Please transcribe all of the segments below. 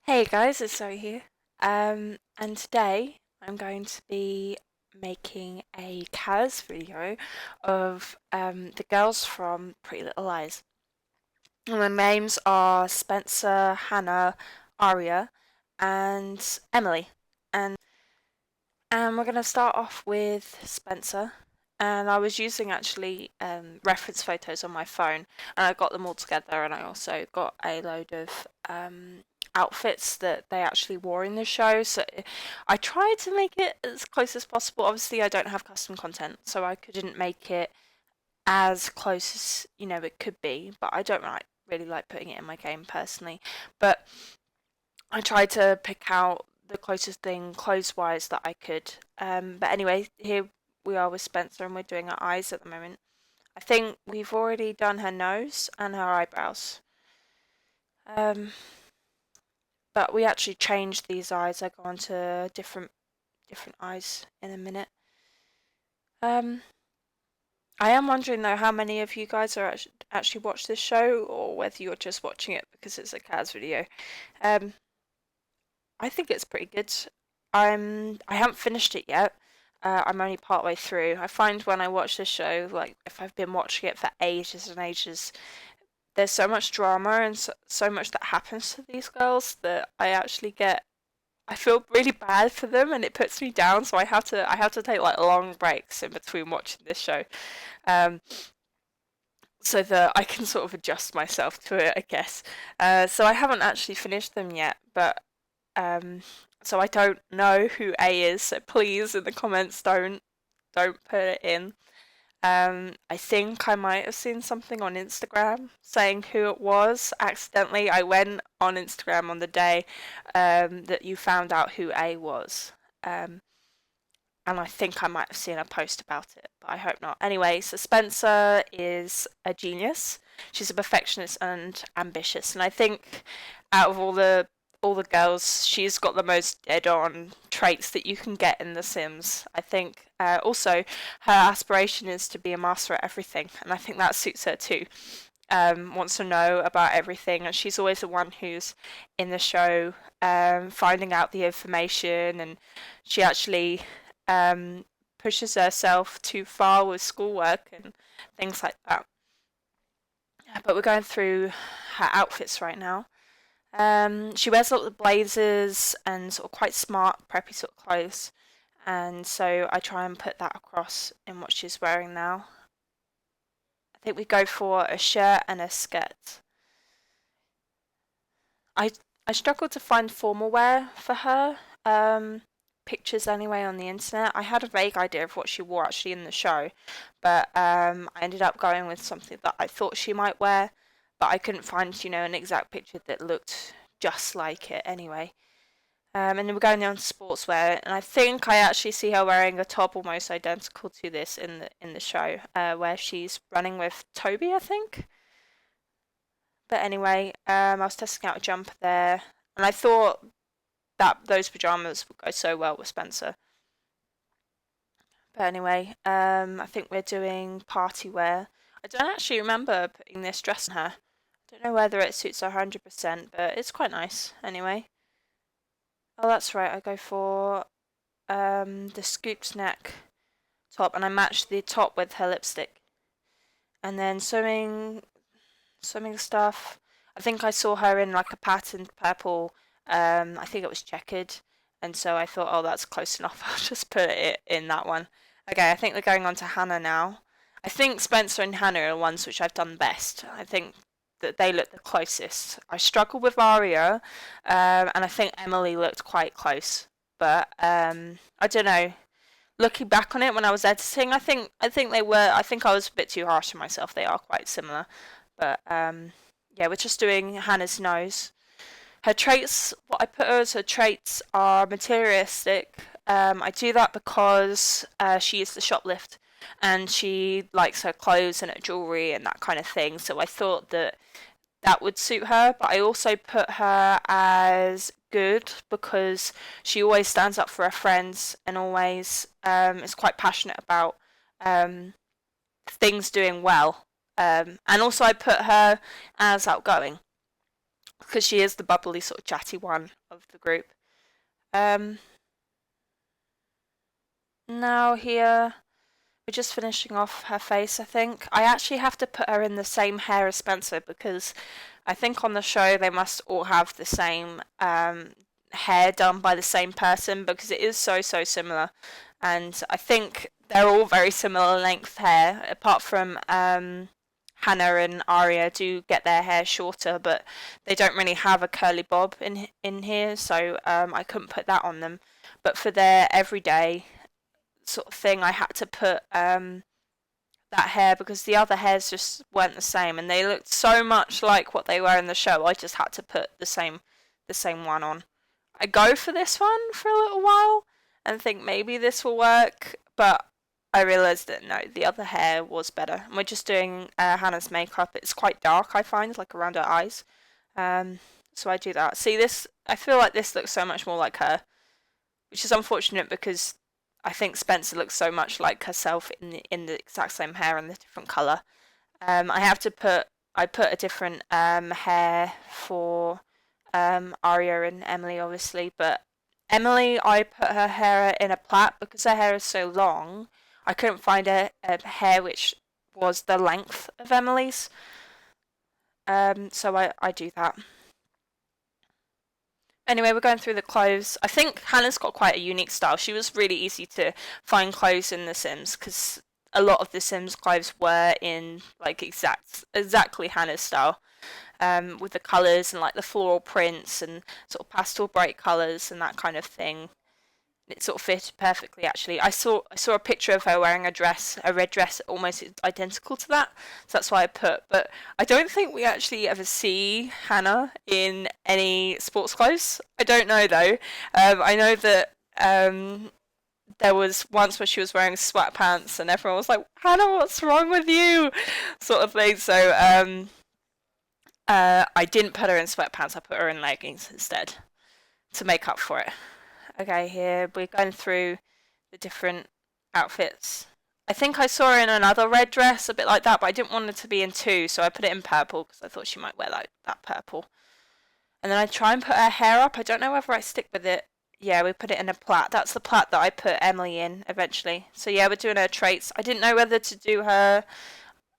Hey guys, it's Zoe here. And today I'm going to be making a CAS video of the girls from Pretty Little Lies. And their names are Spencer, Hannah, Aria, and Emily. And we're going to start off with Spencer. And I was using actually reference photos on my phone, and I got them all together. And I also got a load of outfits that they actually wore in the show. So I tried to make it as close as possible. Obviously, I don't have custom content, so I couldn't make it as close as it could be. But I don't really like putting it in my game personally. But I tried to pick out the closest thing clothes wise that I could. But anyway, here we are with Spencer, and we're doing her eyes at the moment. I think we've already done her nose and her eyebrows. Um, but we actually changed these eyes. I go on to different eyes in a minute. Um, I am wondering though how many of you guys are actually watch this show, or whether you're just watching it because it's a Kaz video. Um, I think it's pretty good. I haven't finished it yet. I'm only part way through. I find when I watch this show, like if I've been watching it for ages and ages, there's so much drama and so much that happens to these girls that I feel really bad for them, and it puts me down. So I have to take like long breaks in between watching this show, um, so that I can sort of adjust myself to it, I guess. So I haven't actually finished them yet, but um, so I don't know who A is. So please, in the comments, don't put it in. I think I might have seen something on Instagram saying who it was. Accidentally, I went on Instagram on the day that you found out who A was. Um, and I think I might have seen a post about it, but I hope not. Anyway, so Spencer is a genius. She's a perfectionist and ambitious, and I think out of all the girls, she's got the most dead-on traits that you can get in The Sims. I think also her aspiration is to be a master at everything, and I think that suits her too. Wants to know about everything, and she's always the one who's in the show finding out the information, and she actually um, pushes herself too far with schoolwork and things like that. But we're going through her outfits right now. She wears a lot of blazers and sort of quite smart, preppy sort of clothes, and so I try and put that across in what she's wearing now. I think we go for a shirt and a skirt. I I struggled to find formal wear for her. Pictures anyway on the internet. I had a vague idea of what she wore actually in the show, but I ended up going with something that I thought she might wear, but I couldn't find an exact picture that looked just like it anyway. And then we're going on to sportswear, and I think I actually see her wearing a top almost identical to this in the show, where she's running with Toby, I think. But anyway, I was testing out a jumper there, and I thought that those pajamas would go so well with Spencer. But anyway, I think we're doing party wear. I don't actually remember putting this dress on her. I don't know whether it suits her 100%, but it's quite nice anyway. Oh, that's right. I go for the scooped neck top, and I match the top with her lipstick. And then swimming stuff. I think I saw her in like a patterned purple. I think it was checkered, and so I thought, oh, that's close enough. I'll just put it in that one. Okay, I think we're going on to Hannah now. I think Spencer and Hannah are the ones which I've done best. I think that they look the closest. I struggled with Aria, and I think Emily looked quite close, but I don't know. Looking back on it when I was editing, I think they were. I think I was a bit too harsh on myself. They are quite similar, but yeah, we're just doing Hannah's nose. Her traits, what I put her as her traits are materialistic. I do that because she is the shoplift, and she likes her clothes and her jewelry and that kind of thing. So I thought that that would suit her. But I also put her as good because she always stands up for her friends and always is quite passionate about um, things doing well. And also I put her as outgoing. because she is the bubbly sort of chatty one of the group. Um, Now here we're just finishing off her face, I think. I actually have to put her in the same hair as Spencer because I think on the show they must all have the same hair done by the same person because it is so similar. And I think they're all very similar length hair, apart from Hanna and Aria do get their hair shorter, but they don't really have a curly bob in here, so I couldn't put that on them. But for their everyday sort of thing, I had to put that hair because the other hairs just weren't the same, and they looked so much like what they were in the show. I just had to put the same one on. I go for this one for a little while and think maybe this will work, but I realised that no, the other hair was better. And we're just doing Hannah's makeup. It's quite dark, I find, like around her eyes. So I do that. See this? I feel like this looks so much more like her, which is unfortunate because I think Spencer looks so much like herself in the exact same hair and the different color. I put a different hair for Aria and Emily, obviously, but Emily, I put her hair in a plait because her hair is so long. I couldn't find a hair which was the length of Emily's, so I do that. Anyway, we're going through the clothes. I think Hannah's got quite a unique style. She was really easy to find clothes in The Sims because a lot of The Sims clothes were in like exactly Hannah's style, with the colours and like the floral prints and sort of pastel bright colours and that kind of thing. It sort of fitted perfectly actually. I saw a picture of her wearing a red dress almost identical to that. So that's why I put. But I don't think we actually ever see Hannah in any sports clothes. I don't know though. I know that there was once where she was wearing sweatpants and everyone was like, Hannah, what's wrong with you? Sort of thing. So I didn't put her in sweatpants. I put her in leggings instead to make up for it. Okay, here we're going through the different outfits. I think I saw her in another red dress, a bit like that, but I didn't want her to be in two, so I put it in purple because I thought she might wear like that purple. And then I try and put her hair up. I don't know whether I stick with it. Yeah, we put it in a plait. That's the plait that I put Emily in eventually. So yeah, we're doing her traits. I didn't know whether to do her.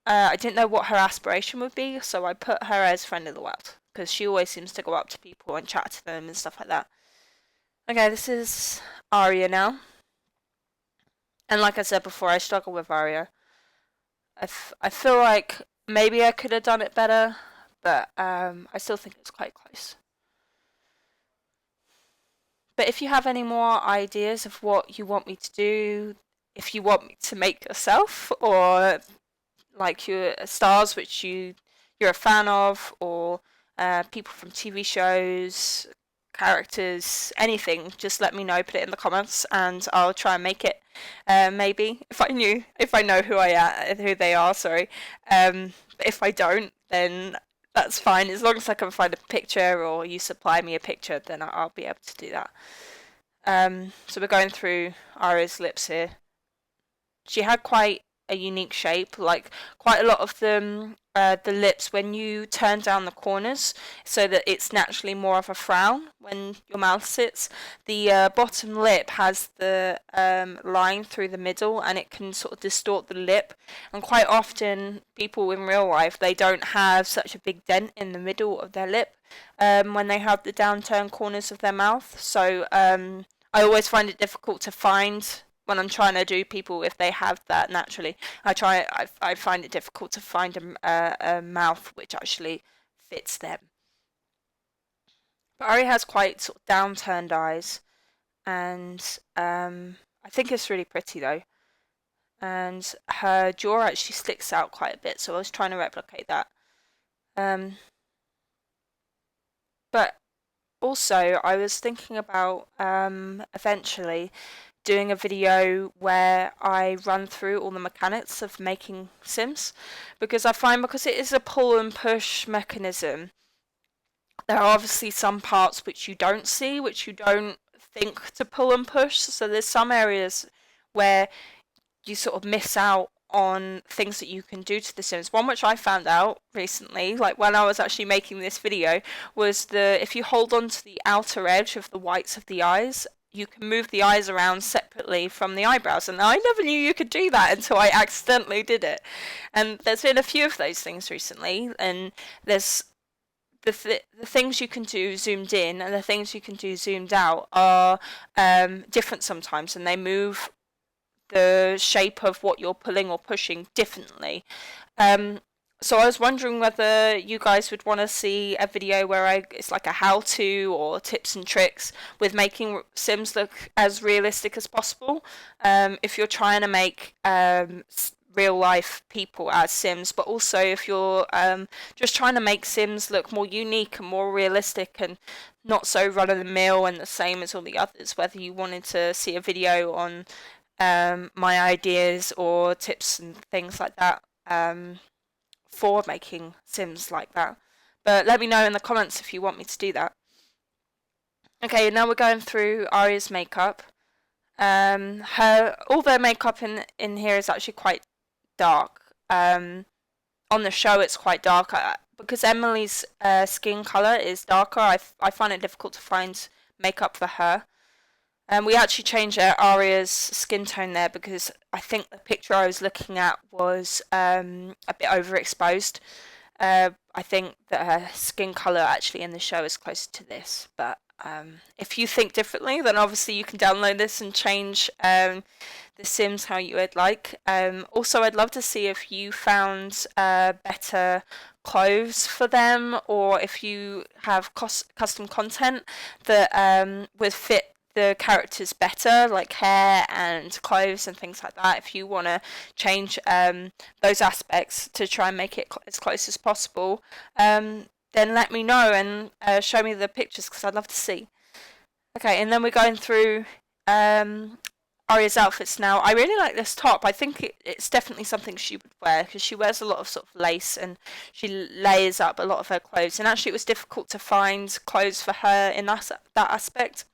I didn't know what her aspiration would be, so I put her as friend of the world because she always seems to go up to people and chat to them and stuff like that. Okay, this is Aria now. And like I said before, I struggle with Aria. I feel like maybe I could have done it better, but I still think it's quite close. But if you have any more ideas of what you want me to do, if you want me to make yourself, or like your stars which you're a fan of, or people from TV shows, characters, anything, just let me know. Put it in the comments, and I'll try and make it. Maybe if I know who they are. Sorry. But if I don't, then that's fine. As long as I can find a picture or you supply me a picture, then I'll be able to do that. So we're going through Aria's lips here. She had quite a unique shape, like quite a lot of them, the lips when you turn down the corners so that it's naturally more of a frown when your mouth sits. The bottom lip has the line through the middle and it can sort of distort the lip. And quite often, people in real life, they don't have such a big dent in the middle of their lip when they have the downturned corners of their mouth. So I always find it difficult to find when I'm trying to do people if they have that naturally. I find it difficult to find a mouth which actually fits them. But Ari has quite sort of downturned eyes, and I think it's really pretty though. And her jaw actually sticks out quite a bit, so I was trying to replicate that. Um, but also, I was thinking about eventually doing a video where I run through all the mechanics of making Sims because I find because it is a pull and push mechanism, there are obviously some parts which you don't see, which you don't think to pull and push. So there's some areas where you sort of miss out on things that you can do to The Sims. One which I found out recently, like when I was actually making this video, was if you hold on to the outer edge of the whites of the eyes, you can move the eyes around separately from the eyebrows. And I never knew you could do that until I accidentally did it. And there's been a few of those things recently, and there's the things you can do zoomed in and the things you can do zoomed out are different sometimes, and they move the shape of what you're pulling or pushing differently. Um, so I was wondering whether you guys would want to see a video where it's like a how-to or tips and tricks with making Sims look as realistic as possible. If you're trying to make real life people as Sims, but also if you're just trying to make Sims look more unique and more realistic and not so run of the mill and the same as all the others, whether you wanted to see a video on my ideas or tips and things like that for making Sims like that. But let me know in the comments if you want me to do that. Okay, now we're going through Aria's makeup. All their makeup in here is actually quite dark. On the show, it's quite dark because Emily's skin color is darker. I find it difficult to find makeup for her. We actually changed Aria's skin tone there because I think the picture I was looking at was a bit overexposed. I think that her skin colour actually in the show is closer to this, but if you think differently, then obviously you can download this and change The Sims how you would like. Also, I'd love to see if you found better clothes for them, or if you have custom content that would fit the characters better, like hair and clothes and things like that. If you want to change those aspects to try and make it as close as possible, then let me know and show me the pictures because I'd love to see. Okay, and then we're going through Aria's outfits now. I really like this top. I think it's definitely something she would wear because she wears a lot of sort of lace and she layers up a lot of her clothes. And actually, it was difficult to find clothes for her in that aspect,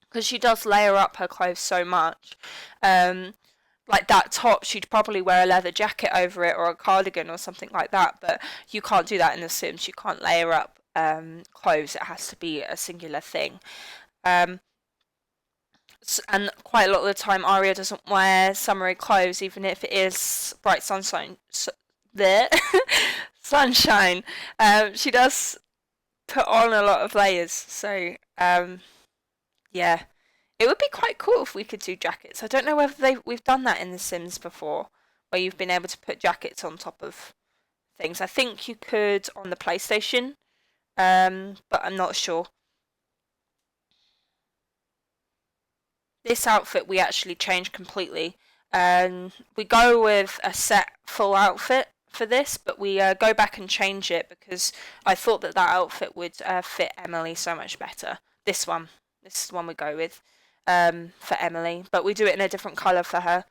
because she does layer up her clothes so much. Like that top, she'd probably wear a leather jacket over it or a cardigan or something like that, but you can't do that in The Sims. You can't layer up clothes. It has to be a singular thing. And quite a lot of the time, Aria doesn't wear summery clothes, even if it is bright sunshine. There, sunshine. She does put on a lot of layers, so yeah, it would be quite cool if we could do jackets. I don't know whether we've done that in The Sims before, where you've been able to put jackets on top of things. I think you could on the PlayStation, but I'm not sure. This outfit we actually changed completely. We go with a set full outfit for this, but we go back and change it because I thought that outfit would fit Emily so much better. This is the one we go with for Emily, but we do it in a different colour for her.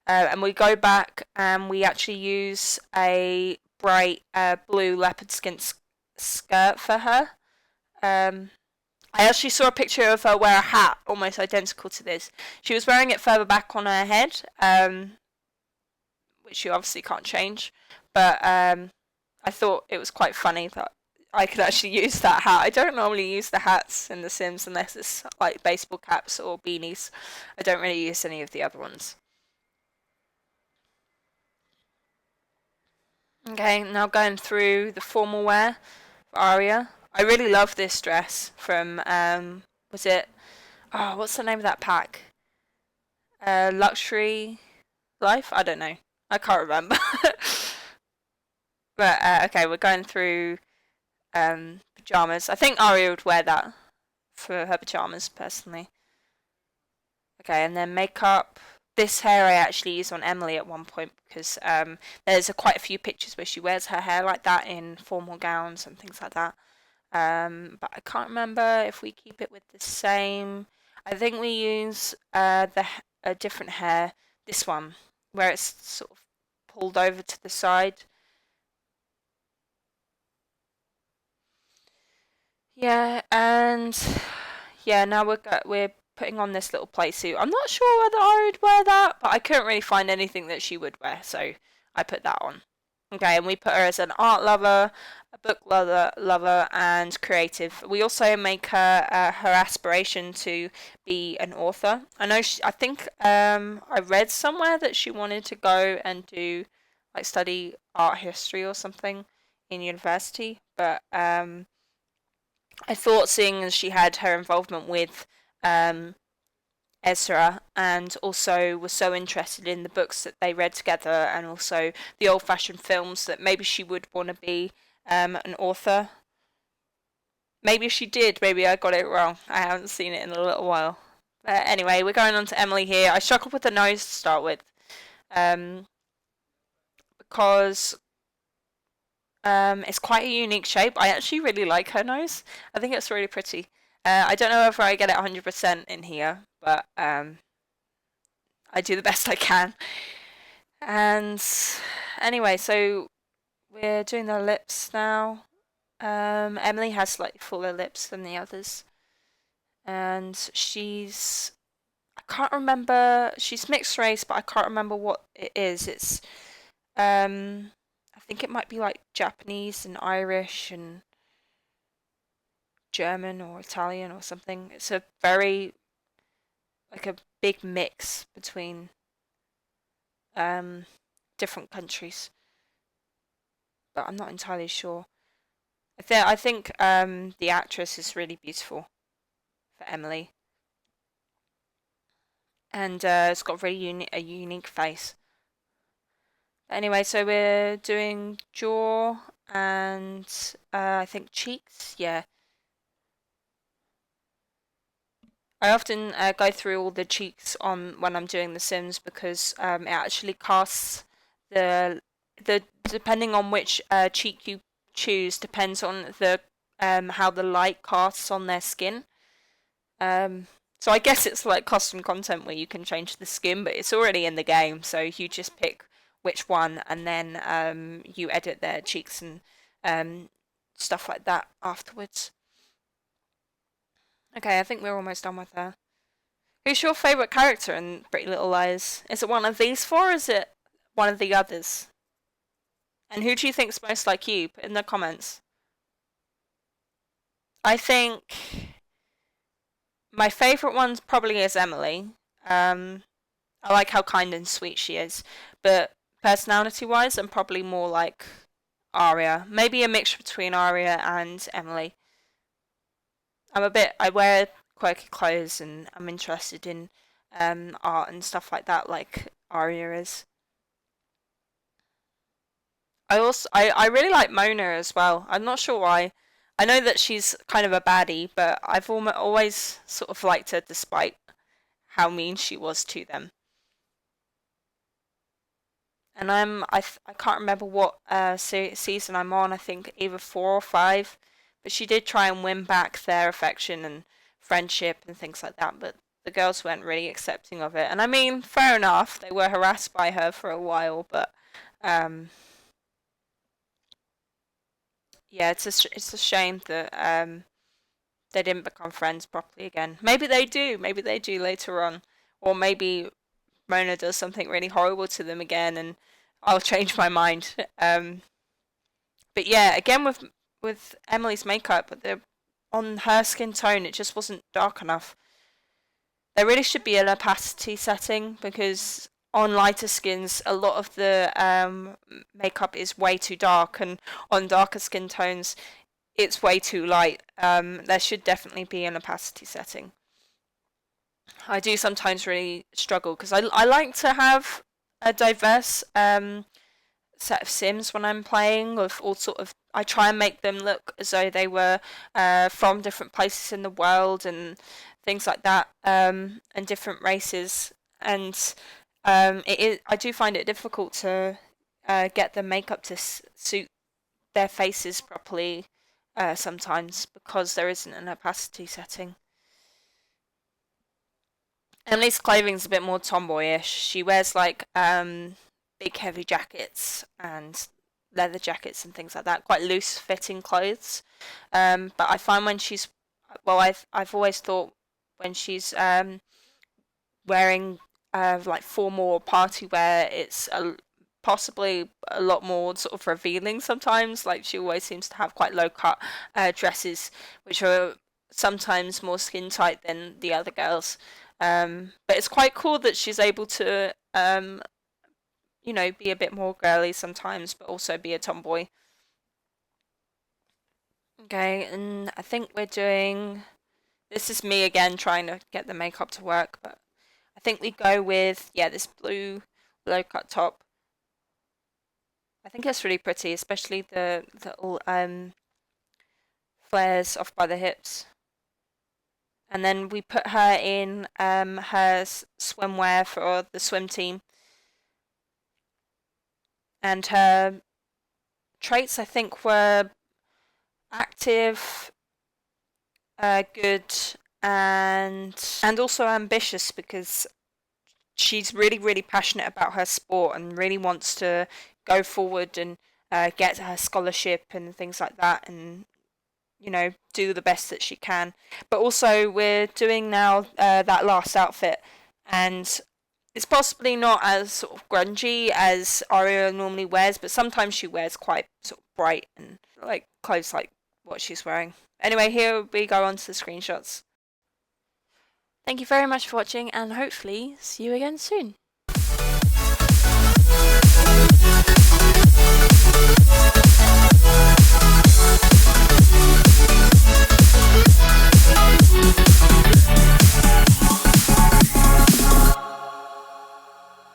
And we go back and we actually use a bright blue leopard skin skirt for her. I actually saw a picture of her wear a hat almost identical to this. She was wearing it further back on her head, which you obviously can't change, but I thought it was quite funny that I could actually use that hat. I don't normally use the hats in The Sims unless it's like baseball caps or beanies. I don't really use any of the other ones. Okay, now going through the formal wear for Aria. I really love this dress from, was it, oh, what's the name of that pack? Luxury Life? I don't know. I can't remember. But, okay, we're going through pajamas. I think Aria would wear that for her pajamas, personally. Okay, and then makeup. This hair I actually used on Emily at one point because there's quite a few pictures where she wears her hair like that in formal gowns and things like that. But I can't remember if we keep it with the same. I think we use a different hair. This one, where it's sort of pulled over to the side. Yeah, and yeah, now we're putting on this little play suit. I'm not sure whether I would wear that, but I couldn't really find anything that she would wear, so I put that on. Okay, and we put her as an art lover, a book lover, and creative. We also make her her aspiration to be an author. I know I think I read somewhere that she wanted to go and do like study art history or something in university, but I thought seeing as she had her involvement with um, Ezra and also was so interested in the books that they read together and also the old fashioned films that maybe she would want to be an author. Maybe she did, maybe I got it wrong. I haven't seen it in a little while. Anyway, we're going on to Emily here. I struggled with the nose to start with um, because it's quite a unique shape. I actually really like her nose. I think it's really pretty. I don't know if I get it 100% in here, but I do the best I can. And anyway, so we're doing the lips now. Emily has slightly fuller lips than the others, and I can't remember. She's mixed race, but I can't remember what it is. I think it might be like Japanese and Irish and German or Italian or something. It's a very like a big mix between um different countries, but I'm not entirely sure. I think the actress is really beautiful for Emily, and it's got a unique face. Anyway, so we're doing jaw and I think cheeks. Yeah, I often go through all the cheeks on when I'm doing The Sims because it actually casts the depending on which cheek you choose depends on the how the light casts on their skin. Um, so I guess it's like custom content where you can change the skin, but it's already in the game, so you just pick which one and then you edit their cheeks and um, stuff like that afterwards. Okay, I think we're almost done with her. Who's your favourite character in Pretty Little Lies? Is it one of these four or is it one of the others? And who do you think's most like you? Put in the comments. I think my favourite one probably is Emily. Um, I like how kind and sweet she is, but personality wise, I'm probably more like Aria. Maybe a mixture between Aria and Emily. I wear quirky clothes and I'm interested in art and stuff like that, like Aria is. I really like Mona as well. I'm not sure why. I know that she's kind of a baddie, but I've always sort of liked her despite how mean she was to them. And I can't remember what season I'm on. I think either 4 or 5. But she did try and win back their affection and friendship and things like that. But the girls weren't really accepting of it. And I mean, fair enough. They were harassed by her for a while, but um, yeah, it's a shame that they didn't become friends properly again. Maybe they do. Maybe they do later on, or maybe Mona does something really horrible to them again, and I'll change my mind. But yeah, again with Emily's makeup, on her skin tone, it just wasn't dark enough. There really should be an opacity setting because on lighter skins, a lot of the makeup is way too dark, and on darker skin tones, it's way too light. There should definitely be an opacity setting. I do sometimes really struggle because I like to have a diverse set of Sims when I'm playing of all sort of I try and make them look as though they were from different places in the world and things like that and different races and I do find it difficult to get the makeup to suit their faces properly sometimes because there isn't an opacity setting. Emily's clothing's a bit more tomboyish. She wears like big heavy jackets and leather jackets and things like that, quite loose fitting clothes. But I find when she's well, I've always thought when she's wearing like formal party wear, it's possibly a lot more sort of revealing sometimes. Like she always seems to have quite low cut dresses, which are sometimes more skin tight than the other girls. But it's quite cool that she's able to, be a bit more girly sometimes, but also be a tomboy. Okay, and I think we're doing. This is me again trying to get the makeup to work, but I think we go with, yeah, this blue low cut top. I think it's really pretty, especially the little flares off by the hips. And then we put her in her swimwear for the swim team. And her traits, I think, were active, good, and also ambitious, because she's really, really passionate about her sport and really wants to go forward and get her scholarship and things like that, and do the best that she can. But also, we're doing now that last outfit, and it's possibly not as sort of grungy as Aria normally wears, but sometimes she wears quite sort of bright and like clothes like what she's wearing. Anyway, here we go on to the screenshots. Thank you very much for watching, and hopefully see you again soon.